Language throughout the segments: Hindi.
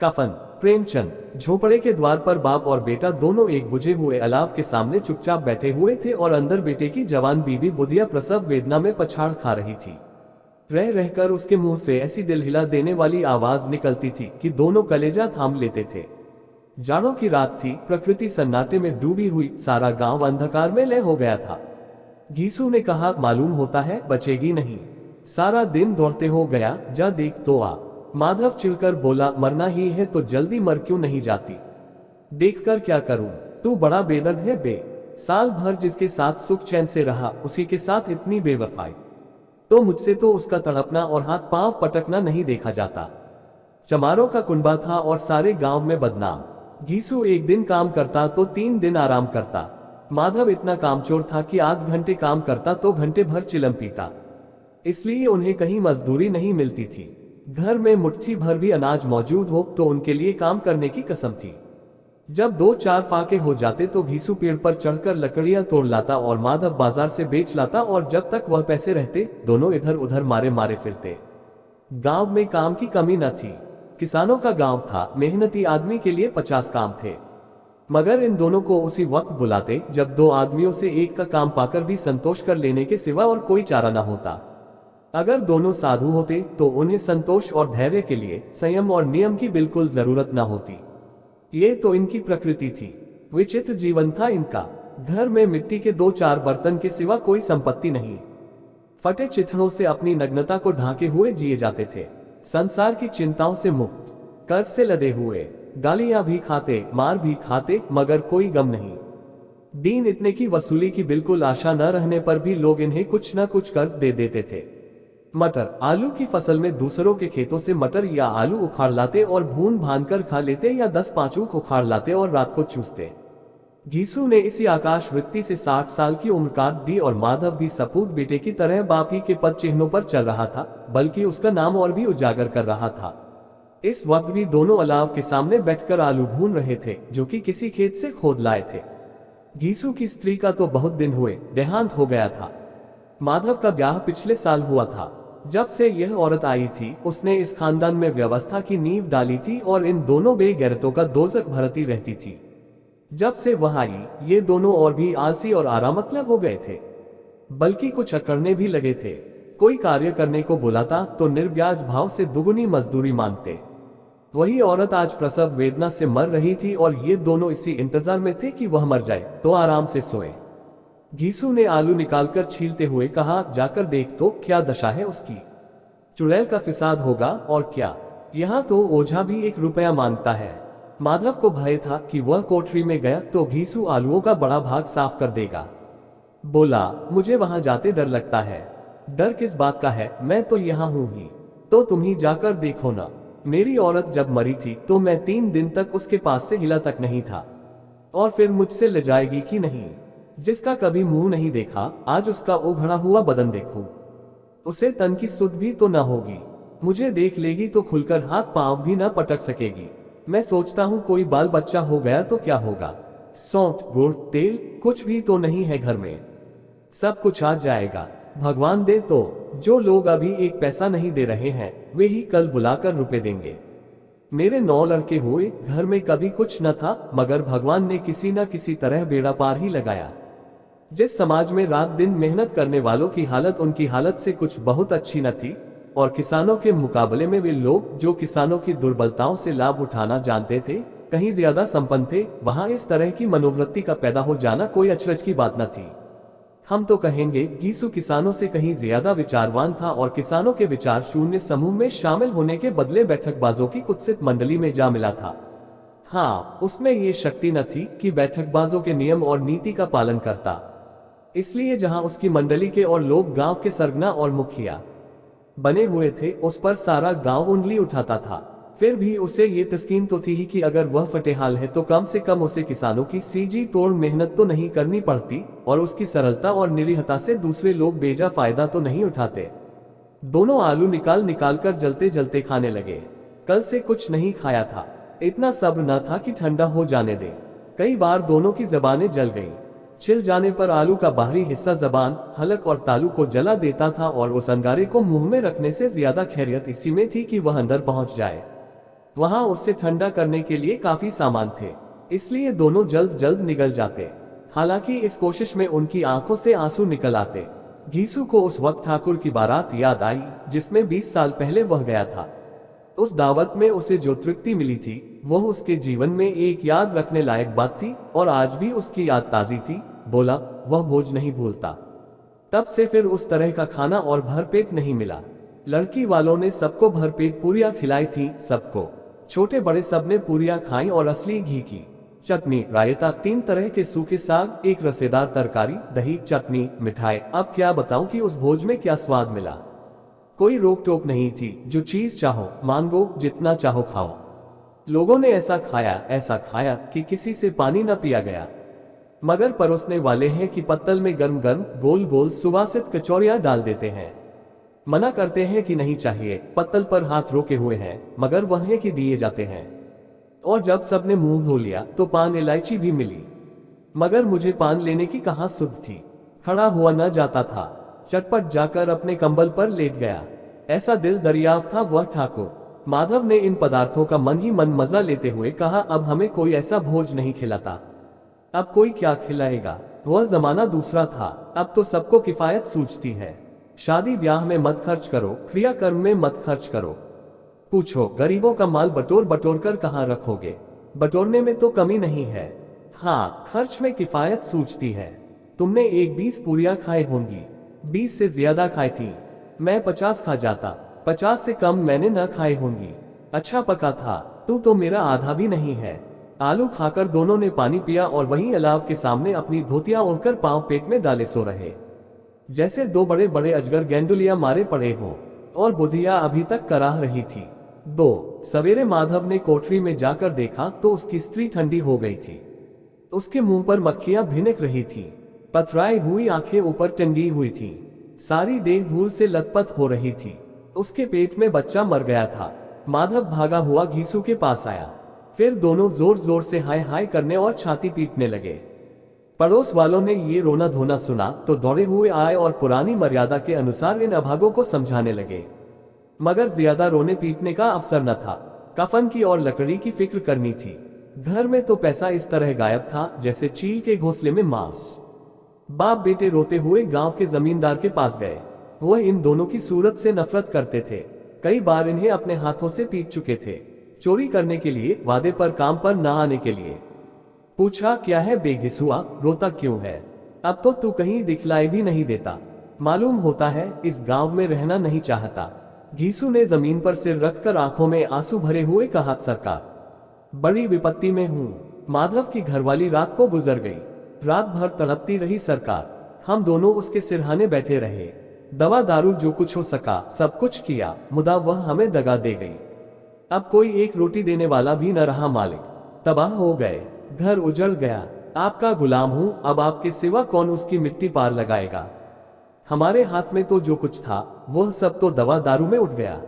कफन। प्रेमचंद। झोपड़े के द्वार पर बाप और बेटा दोनों एक बुझे हुए अलाव के सामने चुपचाप बैठे हुए थे और अंदर बेटे की जवान बीबी बुधिया प्रसव वेदना में पछाड़ खा रही थी। रह रहकर उसके मुंह से ऐसी दिल हिला देने वाली आवाज निकलती थी कि दोनों कलेजा थाम लेते थे। जाड़ों की रात थी, प्रकृति सन्नाटे में डूबी हुई, सारा गांव अंधकार में लय हो गया था। घीसू ने कहा, मालूम होता है बचेगी नहीं, सारा दिन दौड़ते हो गया, जा देख तो आ। माधव चिढ़कर बोला, मरना ही है तो जल्दी मर क्यों नहीं जाती? देखकर क्या करूं? तू बड़ा बेदर्द है बे। साल भर जिसके साथ सुख चैन से रहा, उसी के साथ इतनी बेवफाई। तो मुझसे तो उसका तड़पना और हाथ पांव पटकना नहीं देखा जाता। चमारों का कुनबा था और सारे गांव में बदनाम। घीसू एक दिन काम करता तो 3 दिन आराम करता। माधव इतना कामचोर था कि आध घंटे काम करता तो घंटे भर चिलम पीता। इसलिए उन्हें कहीं मजदूरी नहीं मिलती थी। घर में मुट्ठी भर भी अनाज मौजूद हो तो उनके लिए काम करने की कसम थी। जब 2-4 फाके हो जाते तो घीसू पेड़ पर चढ़कर लकड़ियां तोड़ लाता और माधव बाजार से बेच लाता, और जब तक वह पैसे रहते दोनों इधर उधर मारे मारे फिरते। गांव में काम की कमी न थी। किसानों का गांव था, मेहनती आदमी के लिए 50 काम थे। मगर इन दोनों को उसी वक्त बुलाते जब 2 आदमियों से एक का काम पाकर भी संतोष कर लेने के सिवा और कोई चारा न होता। अगर दोनों साधु होते तो उन्हें संतोष और धैर्य के लिए संयम और नियम की बिल्कुल जरूरत न होती। ये तो इनकी प्रकृति थी। विचित्र जीवन था इनका। घर में मिट्टी के 2-4 बर्तन के सिवा कोई संपत्ति नहीं। फटे चिथड़ों से अपनी नग्नता को ढांके हुए जिए जाते थे। संसार की चिंताओं से मुक्त, कर्ज से लदे हुए, गालियां भी खाते, मार भी खाते, मगर कोई गम नहीं। दीन इतने की वसूली की बिल्कुल आशा न रहने पर भी लोग इन्हें कुछ न कुछ कर्ज दे देते थे। मटर, आलू की फसल में दूसरों के खेतों से मटर या आलू उखाड़ लाते और भून भान कर खा लेते, या 10 पांचूक उखाड़ लाते और रात को चूसते। घीसू ने इसी आकाश वृत्ति से 60 साल की उम्र काट दी और माधव भी सपूत बेटे की तरह बाप ही के पद चिन्हों पर चल रहा था, बल्कि उसका नाम और भी उजागर कर रहा था। इस वक्त भी दोनों अलाव के सामने बैठकर आलू भून रहे थे, जो कि किसी खेत से खोद लाए थे। घीसू की स्त्री का तो बहुत दिन हुए देहांत हो गया था। माधव का ब्याह पिछले साल हुआ था। जब से यह औरत आई थी, उसने इस खानदान में व्यवस्था की नींव डाली थी और इन दोनों बेगैरतों का दोजख भरती रहती थी। जब से वह आई, ये दोनों और भी आलसी और आरामतलब हो गए थे, बल्कि कुछ अकड़ने भी लगे थे। कोई कार्य करने को बुलाता तो निर्ब्याज भाव से दुगुनी मजदूरी मांगते। वही औरत आज प्रसव वेदना से मर रही थी और ये दोनों इसी इंतजार में थे कि वह मर जाए तो आराम से सोए। घीसू ने आलू निकालकर छीलते हुए कहा, जाकर देख तो क्या दशा है उसकी। चुड़ैल का फिसाद होगा और क्या। यहाँ तो ओझा भी 1 रुपया मांगता है। माधव को भय था कि वह कोठरी में गया तो घीसू आलूओं का बड़ा भाग साफ कर देगा। बोला, मुझे वहां जाते डर लगता है। डर किस बात का है, मैं तो यहाँ हूँ ही। तो तुम ही जाकर देखो ना। मेरी औरत जब मरी थी तो मैं 3 दिन तक उसके पास से हिला तक नहीं था, और फिर मुझसे ले जाएगी कि नहीं। जिसका कभी मुंह नहीं देखा, आज उसका उघड़ा हुआ बदन देखूं। उसे तन की सुध भी तो न होगी। मुझे देख लेगी तो खुलकर हाथ पांव भी न पटक सकेगी। मैं सोचता हूँ कोई बाल बच्चा हो गया तो क्या होगा। सौंठ, गुड़, तेल कुछ भी तो नहीं है घर में। सब कुछ आ जाएगा, भगवान दे तो। जो लोग अभी 1 पैसा नहीं दे रहे हैं, वे ही कल बुलाकर रुपए देंगे। मेरे 9 लड़के हुए, घर में कभी कुछ न था, मगर भगवान ने किसी न किसी तरह बेड़ा पार ही लगाया। जिस समाज में रात दिन मेहनत करने वालों की हालत उनकी हालत से कुछ बहुत अच्छी न थी, और किसानों के मुकाबले में वे लोग जो किसानों की दुर्बलताओं से लाभ उठाना जानते थे, कहीं ज्यादा संपन्न थे, वहां इस तरह की मनोवृत्ति का पैदा हो जाना कोई अचरज की बात न थी। हम तो कहेंगे घीसू किसानों से कहीं ज्यादा विचारवान था और किसानों के विचार शून्य समूह में शामिल होने के बदले बैठकबाजों की कुत्सित मंडली में जा मिला था। हाँ, उसमें ये शक्ति न थी कि बैठकबाजों के नियम और नीति का पालन करता। इसलिए जहां उसकी मंडली के और लोग गांव के सरगना और मुखिया बने हुए थे, उस पर सारा गांव उंगली उठाता था। फिर भी उसे ये तस्कीन तो थी ही कि अगर वह फटेहाल है तो कम से कम उसे किसानों की सीजी तोड़ मेहनत तो नहीं करनी पड़ती, और उसकी सरलता और निरीहता से दूसरे लोग बेजा फायदा तो नहीं उठाते। दोनों आलू निकाल कर जलते जलते खाने लगे। कल से कुछ नहीं खाया था। इतना सब्र न था कि ठंडा हो जाने दे। कई बार दोनों की जबानें जल गईं। छिल जाने पर आलू का बाहरी हिस्सा जबान, हलक और तालू को जला देता था, और उस अंगारे को मुंह में रखने से ज्यादा खैरियत इसी में थी कि वह अंदर पहुंच जाए। वहां उससे ठंडा करने के लिए काफी सामान थे, इसलिए दोनों जल्द जल्द निकल जाते। हालांकि इस कोशिश में उनकी आंखों से आंसू निकल आते। घीसू को उस वक्त ठाकुर की बारात याद आई जिसमें 20 साल पहले वह गया था। उस दावत में उसे जो तृप्ति मिली थी वह उसके जीवन में एक याद रखने लायक बात थी, और आज भी उसकी याद ताजी थी। बोला, वह भोज नहीं भूलता। तब से फिर उस तरह का खाना और भरपेट नहीं मिला। लड़की वालों ने सबको भरपेट पूरियां खिलाई थी, सबको, छोटे बड़े सबने पूरियां खाई, और असली घी की चटनी, रायता, 3 तरह के सूखे साग, एक रसेदार तरकारी, दही, चटनी, मिठाई। अब क्या बताऊं कि उस भोज में क्या स्वाद मिला। कोई रोक टोक नहीं थी, जो चीज चाहो मांगो, जितना चाहो खाओ। लोगों ने ऐसा खाया कि किसी से पानी न पिया गया। मगर परोसने वाले हैं कि पत्तल में गर्म गर्म गोल गोल सुवासित कचौरियां डाल देते हैं। मना करते हैं कि नहीं चाहिए, पत्तल पर हाथ रोके हुए हैं, मगर वह है कि दिए जाते हैं। और जब सबने मुंह धो लिया तो पान इलायची भी मिली, मगर मुझे पान लेने की कहां सुध थी। खड़ा हुआ न जाता था, चटपट जाकर अपने कंबल पर लेट गया। ऐसा दिल दरियाव था वह ठाकुर। माधव ने इन पदार्थों का मन ही मन मजा लेते हुए कहा, अब हमें कोई ऐसा भोज नहीं खिलाता। अब कोई क्या खिलाएगा। वह जमाना दूसरा था, अब तो सबको किफायत सूझती है। शादी ब्याह में मत खर्च करो, क्रियाकर्म में मत खर्च करो। पूछो, गरीबों का माल बटोर बटोर कर कहाँ रखोगे। बटोरने में तो कमी नहीं है, हाँ खर्च में किफायत सूझती है। तुमने 20 पूरियां खाई होंगी, 20 से ज्यादा खाई थी। मैं 50 खा जाता, 50 से कम मैंने न खाई होंगी। अच्छा पका था, तू तो मेरा आधा भी नहीं है। आलू खाकर दोनों ने पानी पिया और वहीं अलाव के सामने अपनी धोतियां ओढ़कर पांव पेट में डाले सो रहे, जैसे 2 बड़े बड़े अजगर गेंडुलिया मारे पड़े हों। और बुधिया अभी तक कराह रही थी। 2 सवेरे माधव ने कोठरी में जाकर देखा तो उसकी स्त्री ठंडी हो गई थी। उसके मुंह पर मक्खियां भिनक रही थी, पथराई हुई आंखें ऊपर टंगी हुई थी, सारी देह धूल से लथपथ हो रही थी। उसके पेट में बच्चा मर गया था। माधव भागा हुआ घीसू के पास आया, फिर दोनों जोर जोर से हाय हाय करने और छाती पीटने लगे। पड़ोस वालों ने ये रोना धोना सुना तो दौड़े हुए आए और पुरानी मर्यादा के अनुसार इन अभागों को समझाने लगे। मगर ज्यादा रोने पीटने का अवसर न था, कफन की और लकड़ी की फिक्र करनी थी। घर में तो पैसा इस तरह गायब था जैसे चील के घोंसले में मांस। बाप बेटे रोते हुए गांव के जमींदार के पास गए। वह इन दोनों की सूरत से नफरत करते थे, कई बार इन्हें अपने हाथों से पीट चुके थे, चोरी करने के लिए, वादे पर काम पर न आने के लिए। पूछा, क्या है बेघिसुआ, रोता क्यों है। अब तो तू कहीं दिखलाई भी नहीं देता, मालूम होता है इस गांव में रहना नहीं चाहता। घीसू ने जमीन पर सिर रखकर आंखों में आंसू भरे हुए कहा, सरकार बड़ी विपत्ति में हूँ। माधव की घरवाली रात को गुजर गई, रात भर तड़पती रही सरकार। हम दोनों उसके सिरहाने बैठे रहे, दवा दारू जो कुछ हो सका सब कुछ किया, मुदा वह हमें दगा दे गई। अब कोई एक रोटी देने वाला भी न रहा मालिक, तबाह हो गए, घर उजड़ गया। आपका गुलाम हूँ, अब आपके सिवा कौन उसकी मिट्टी पार लगाएगा। हमारे हाथ में तो जो कुछ था वह सब तो दवा दारू में उठ गया।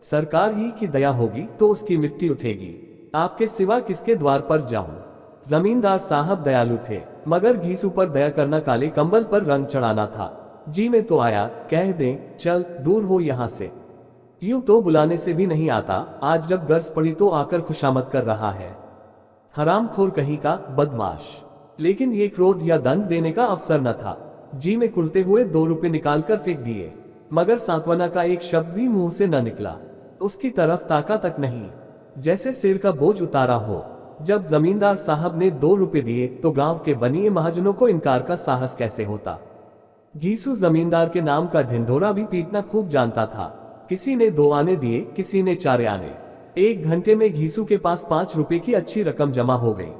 सरकार ही की दया होगी तो उसकी मिट्टी उठेगी, आपके सिवा किसके द्वार पर जाऊं। जमींदार साहब दयालु थे, मगर घीसू पर दया करना काले कंबल पर रंग चढ़ाना था। जी में तो आया, कह दें चल दूर हो यहाँ से। यूं तो बुलाने से भी नहीं आता, आज जब गर्ज पड़ी तो आकर खुशामद कर रहा है। हरामखोर कहीं का, बदमाश। लेकिन ये क्रोध या दंड देने का अवसर न था। जी में कुलते हुए 2 रुपए निकालकर फेंक दिए, मगर सांत्वना का एक शब्द भी मुंह से न निकला। उसकी तरफ ताका तक नहीं, जैसे सिर का बोझ उतारा हो। जब जमींदार साहब ने 2 रुपए दिए तो गांव के बनिए महाजनों को इनकार का साहस कैसे होता। घीसू जमींदार के नाम का ढिंढोरा भी पीटना खूब जानता था। किसी ने 2 आने दिए, किसी ने 4 आने। 1 घंटे में घीसू के पास 5 रुपए की अच्छी रकम जमा हो गई।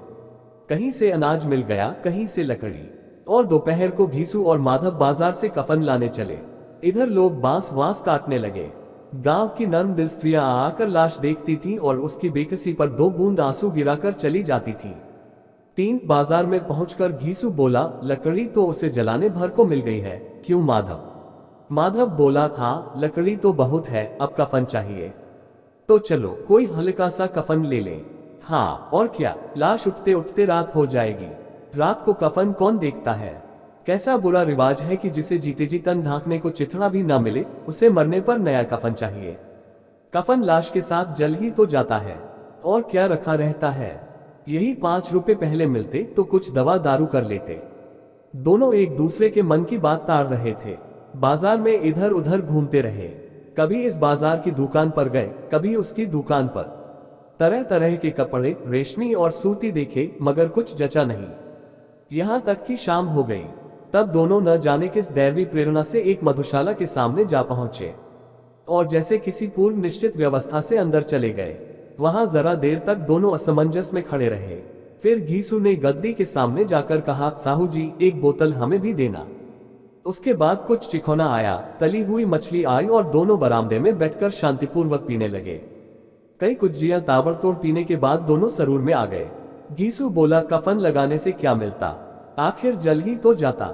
कहीं से अनाज मिल गया, कहीं से लकड़ी। और दोपहर को घीसू और माधव बाजार से कफन लाने चले। इधर लोग बांस वांस काटने लगे। गांव की नर्म दिल स्त्रियां आकर लाश देखती थीं और उसकी बेकसी पर 2 बूंद आंसू गिराकर चली जाती थीं। 3 बाजार में पहुंचकर घीसू बोला, लकड़ी तो उसे जलाने भर को मिल गई है, क्यों माधव। माधव बोला, हाँ लकड़ी तो बहुत है, अब कफन चाहिए। तो चलो कोई हल्का सा कफन ले लें। हाँ और क्या, लाश उठते उठते रात हो जाएगी। रात को कफन कौन देखता है। कैसा बुरा रिवाज है कि जिसे जीते जी तन ढांकने को चिथड़ा भी ना मिले, उसे मरने पर नया कफन चाहिए। कफन लाश के साथ जल ही तो जाता है, और क्या रखा रहता है। यही 5 रुपए पहले मिलते तो कुछ दवा दारू कर लेते। दोनों एक दूसरे के मन की बात ताड़ रहे थे। बाजार में इधर उधर घूमते रहे, कभी इस बाजार की दुकान पर गए, कभी उसकी दुकान पर। तरह तरह के कपड़े, रेशमी और सूती देखे, मगर कुछ जचा नहीं। यहाँ तक कि शाम हो गई। तब दोनों न जाने किस दैवी प्रेरणा से एक मधुशाला के सामने जा पहुंचे, और जैसे किसी पूर्व निश्चित व्यवस्था से अंदर चले गए। वहां जरा देर तक दोनों असमंजस में खड़े रहे। फिर घीसू ने गद्दी के सामने जाकर कहा, साहू जी, एक बोतल हमें भी देना। उसके बाद कुछ चिखौना आया, तली हुई मछली आई, और दोनों बरामदे में बैठकर शांतिपूर्वक पीने लगे। कई कुज्जियां ताबड़तोड़ पीने के बाद दोनों सरूर में आ गए। घीसू बोला, कफन लगाने से क्या मिलता, आखिर जल ही तो जाता,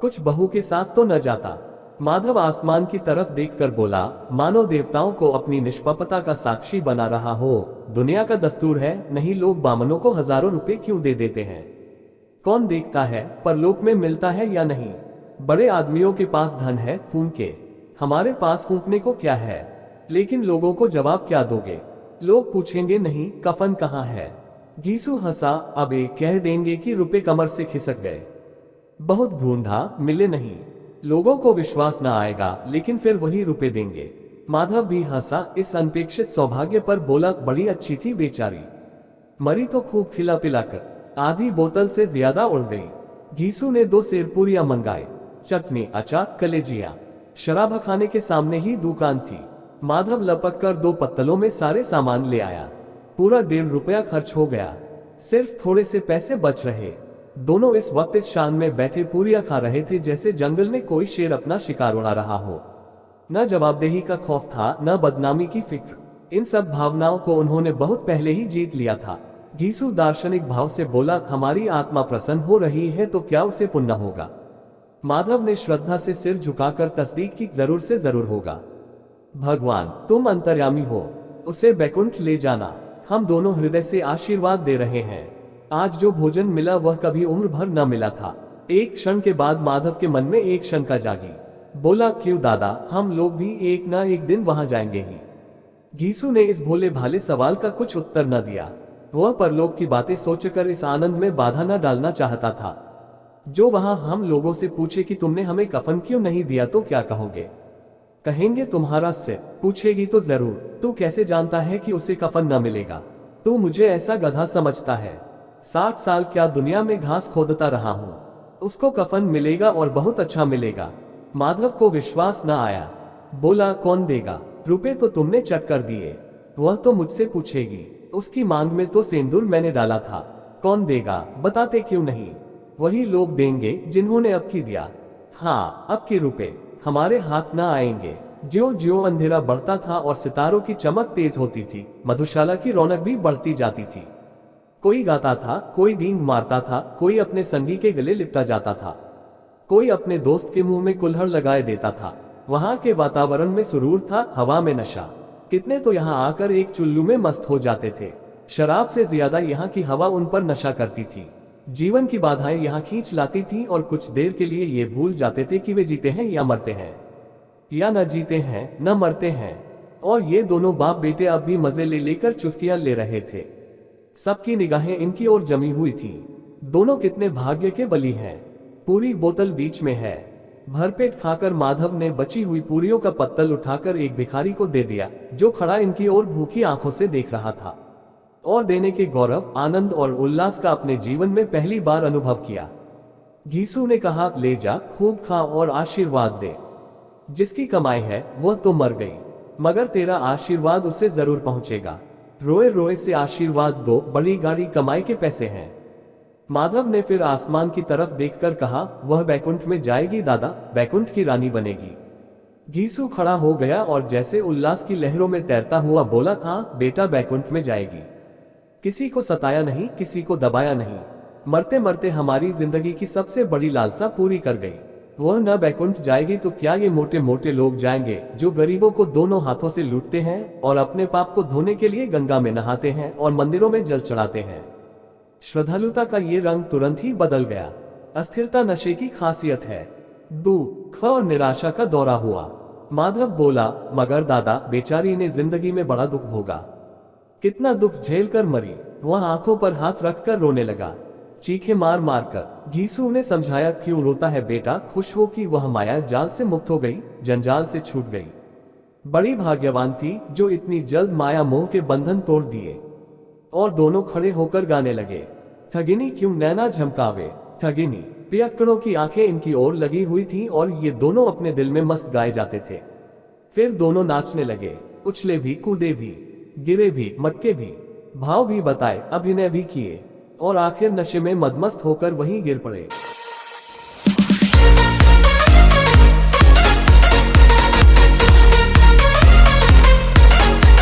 कुछ बहू के साथ तो न जाता। माधव आसमान की तरफ देखकर बोला, मानो देवताओं को अपनी निष्पापता का साक्षी बना रहा हो। दुनिया का दस्तूर है, नहीं लोग बामनों को हजारों रुपए क्यों दे देते हैं। कौन देखता है परलोक में मिलता है या नहीं। बड़े आदमियों के पास धन है फूंके, हमारे पास फूंकने को क्या है। लेकिन लोगों को जवाब क्या दोगे। लोग पूछेंगे, नहीं कफन कहाँ है। घीसू हंसा, अब एक कह देंगे कि रुपए कमर से खिसक गए, बहुत ढूंढा मिले नहीं। लोगों को विश्वास न आएगा, लेकिन फिर वही रुपए देंगे। माधव भी हंसा इस अनपेक्षित सौभाग्य पर, बोला, बड़ी अच्छी थी बेचारी, मरी तो खूब खिला पिलाकर, आधी बोतल से ज्यादा उड़ गई। घीसू ने 2 सेरपुरियां मंगाए, चटनी, अचार, कलेजिया। शराब खाने के सामने ही दुकान थी। माधव लपक कर 2 पत्तलों में सारे सामान ले आया। पूरा 1.5 रुपया खर्च हो गया, सिर्फ थोड़े से पैसे बच रहे। दोनों इस वक्त इस शान में बैठे पूरियां खा रहे थे जैसे जंगल में कोई शेर अपना शिकार उड़ा रहा हो। न जवाबदेही का खौफ था, न बदनामी की फिक्र। इन सब भावनाओं को उन्होंने बहुत पहले ही जीत लिया था। घीसू दार्शनिक भाव से बोला, हमारी आत्मा प्रसन्न हो रही है तो क्या उसे पुण्य होगा। माधव ने श्रद्धा से सिर झुकाकर तस्दीक की, जरूर से जरूर होगा। भगवान तुम अंतर्यामी हो, उसे बैकुंठ ले जाना। हम दोनों हृदय से आशीर्वाद दे रहे हैं। आज जो भोजन मिला वह कभी उम्र भर न मिला था। एक क्षण के बाद माधव के मन में एक शंका जागी। बोला, क्यों दादा, हम लोग भी एक न एक दिन वहां जाएंगे ही। घीसू ने इस भोले भाले सवाल का कुछ उत्तर न दिया। वह परलोक की बातें सोचकर इस आनंद में बाधा न डालना चाहता था। जो वहां हम लोगों से पूछे कि तुमने हमें कफन क्यों नहीं दिया तो क्या कहोगे। कहेंगे तुम्हारा सिर। पूछेगी तो जरूर, तू कैसे जानता है कि उसे कफन न मिलेगा। तू मुझे ऐसा गधा समझता है। 60 साल क्या दुनिया में घास खोदता रहा हूँ, उसको कफन मिलेगा और बहुत अच्छा मिलेगा। माधव को विश्वास न आया। बोला, कौन देगा। रुपए तो तुमने चट कर दिए। वह तो मुझसे पूछेगी, उसकी मांग में तो सिंदूर मैंने डाला था। कौन देगा, बताते क्यों नहीं। वही लोग देंगे जिन्होंने अब की दिया। हाँ, अब के रुपए हमारे हाथ न आएंगे। ज्यों ज्यों अंधेरा बढ़ता था और सितारों की चमक तेज होती थी, मधुशाला की रौनक भी बढ़ती जाती थी। कोई गाता था, कोई डींग मारता था, कोई अपने संगी के गले लिपटा जाता था, कोई अपने दोस्त के मुंह में कुल्हड़ लगाए देता था। वहां के वातावरण में सुरूर था, हवा में नशा। कितने तो यहाँ आकर एक चुल्लू में मस्त हो जाते थे। शराब से ज्यादा यहाँ की हवा उन पर नशा करती थी। जीवन की बाधाएं यहाँ खींच लाती थी और कुछ देर के लिए ये भूल जाते थे कि वे जीते हैं या मरते हैं, या न जीते हैं न मरते हैं। और ये दोनों बाप बेटे अब भी मजे ले लेकर चुस्कियां ले रहे थे। सबकी निगाहें इनकी ओर जमी हुई थी। दोनों कितने भाग्य के बली हैं। पूरी बोतल बीच में है। भरपेट खाकर माधव ने बची हुई पूरियों का पत्तल उठाकर एक भिखारी को दे दिया, जो खड़ा इनकी ओर भूखी आंखों से देख रहा था, और देने के गौरव, आनंद और उल्लास का अपने जीवन में पहली बार अनुभव किया। घीसू ने कहा, ले जा, खूब खा और आशीर्वाद दे। जिसकी कमाई है वह तो मर गई, मगर तेरा आशीर्वाद उसे जरूर पहुंचेगा। रोए रोए से आशीर्वाद दो, बड़ी गाड़ी कमाई के पैसे हैं। माधव ने फिर आसमान की तरफ देखकर कहा, वह बैकुंठ में जाएगी दादा, बैकुंठ की रानी बनेगी। घीसू खड़ा हो गया और जैसे उल्लास की लहरों में तैरता हुआ बोला, हाँ बेटा, बैकुंठ में जाएगी। किसी को सताया नहीं, किसी को दबाया नहीं। मरते मरते हमारी जिंदगी की सबसे बड़ी लालसा पूरी कर गई। वह न बैकुंठ जाएगी तो क्या ये मोटे मोटे लोग जाएंगे जो गरीबों को दोनों हाथों से लूटते हैं और अपने पाप को धोने के लिए गंगा में नहाते हैं और मंदिरों में जल चढ़ाते हैं। श्रद्धालुता का ये रंग तुरंत ही बदल गया। अस्थिरता नशे की खासियत है। दुख और निराशा का दौरा हुआ। माधव बोला, मगर दादा, बेचारी ने जिंदगी में बड़ा दुख भोगा, कितना दुख झेल कर मरी। वह आंखों पर हाथ रखकर रोने लगा, चीखे मार मार कर। घीसू ने समझाया, क्यों रोता है बेटा, खुश हो कि वह माया जाल से मुक्त हो गई, जंजाल से छूट गई। बड़ी भाग्यवान थी जो इतनी जल्द माया मोह के बंधन तोड़ दिए। और दोनों खड़े होकर गाने लगे, ठगिनी क्यों नैना झमकावे, ठगिनी। पियक्कड़ों की आंखें इनकी ओर लगी हुई थीं और ये दोनों अपने दिल में मस्त गाए जाते थे। फिर दोनों नाचने लगे, उछले भी, कूदे भी, गिरे भी, मटके भी, भाव भी बताए, अभिनय भी किए और आखिर नशे में मदमस्त होकर वहीं गिर पड़े।